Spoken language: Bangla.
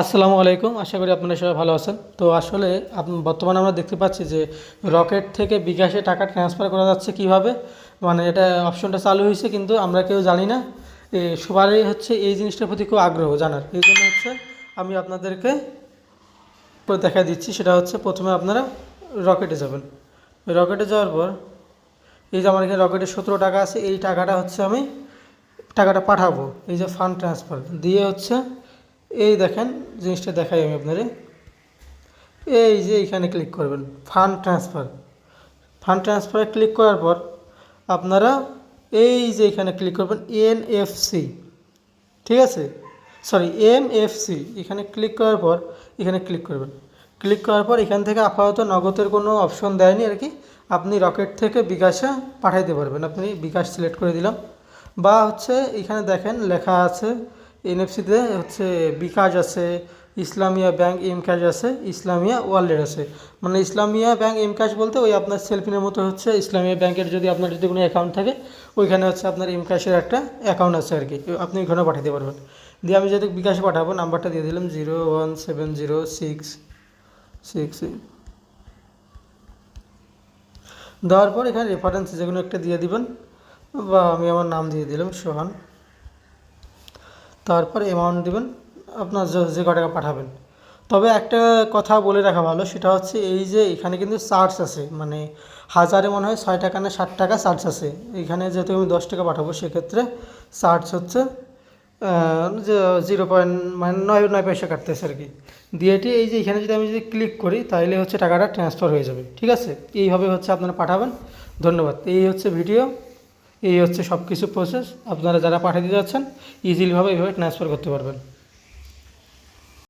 আসসালামু আলাইকুম। আশা করি আপনারা সবাই ভালো আছেন। তো আসলে বর্তমানে আমরা দেখতে পাচ্ছি যে রকেট থেকে বিকাশে টাকা ট্রান্সফার করা যাচ্ছে কিভাবে, মানে এটা অপশনটা চালু হয়েছে কিন্তু আমরা কেউ জানি না। সবারই হচ্ছে এই জিনিসটার প্রতি খুব আগ্রহ জানার, এই জন্য হচ্ছে আমি আপনাদেরকে দেখা দিচ্ছি। সেটা হচ্ছে প্রথমে আপনারা রকেটে যাবেন। রকেটে যাওয়ার পর এই যে আমার এখানে রকেটে 17 টাকা আছে, এই টাকাটা হচ্ছে আমি টাকাটা পাঠাবো। এই যে ফান্ড ট্রান্সফার দিয়ে হচ্ছে এই দেখেন জিনিসটা দেখাই আমি আপনারে। এই যে এইখানে ক্লিক করবেন ফান্ড ট্রান্সফার। ফান্ড ট্রান্সফারে ক্লিক করার পর আপনারা এই যে এখানে ক্লিক করবেন এনএফসি, ঠিক আছে, সরি এমএফসি। এখানে ক্লিক করার পর এখানে ক্লিক করবেন। ক্লিক করার পর এখান থেকে আপাতত নগদের কোনো অপশন দেয়নি আর কি। আপনি রকেট থেকে বিকাশে পাঠাইতে পারবেন। আপনি বিকাশ সিলেক্ট করে দিলাম, বা হচ্ছে এখানে দেখেন লেখা আছে এনএফসিতে হচ্ছে বিকাশ আছে, ইসলামিয়া ব্যাংক এম ক্যাশ আছে, ইসলামিয়া ওয়ালেট আছে। মানে ইসলামিয়া ব্যাংক এম ক্যাশ বলতে ওই আপনার সেলফিনের মতো হচ্ছে ইসলামিয়া ব্যাংকের যদি আপনার যদি কোনো অ্যাকাউন্ট থাকে ওইখানে হচ্ছে আপনার এম ক্যাশের একটা অ্যাকাউন্ট আছে আর কি, আপনি ওইখানে পাঠাতে পারবেন। দিয়ে আমি যদি বিকাশে পাঠাবো নাম্বারটা দিয়ে দিলাম 01706 দেওয়ার পর এখানে রেফারেন্স যেগুলো একটা দিয়ে দিবেন, বা আমি আমার নাম দিয়ে দিলাম সোহান। তারপর অ্যামাউন্ট দেবেন আপনার যে কত টাকা পাঠাবেন। তবে একটা কথা বলে রাখা ভালো, সেটা হচ্ছে এই যে এখানে কিন্তু চার্জ আছে, মানে হাজারে মনে হয় 6 টাকা না 60 টাকা চার্জ আছে। এখানে যেহেতু আমি 10 টাকা পাঠাবো সেক্ষেত্রে চার্জ হচ্ছে যে 0.9 পয়সা কাটতেছে আর কি। দিয়েটি এই যে এখানে যদি আমি যদি ক্লিক করি তাহলে হচ্ছে টাকাটা ট্রান্সফার হয়ে যাবে, ঠিক আছে। এইভাবে হচ্ছে আপনারা পাঠাবেন। ধন্যবাদ। এই হচ্ছে ভিডিও, এই হচ্ছে সব কিছু প্রসেস। আপনারা যারা পাঠিয়ে দিতে যাচ্ছেন ইজিলিভাবে এইভাবে ট্রান্সফার করতে পারবেন।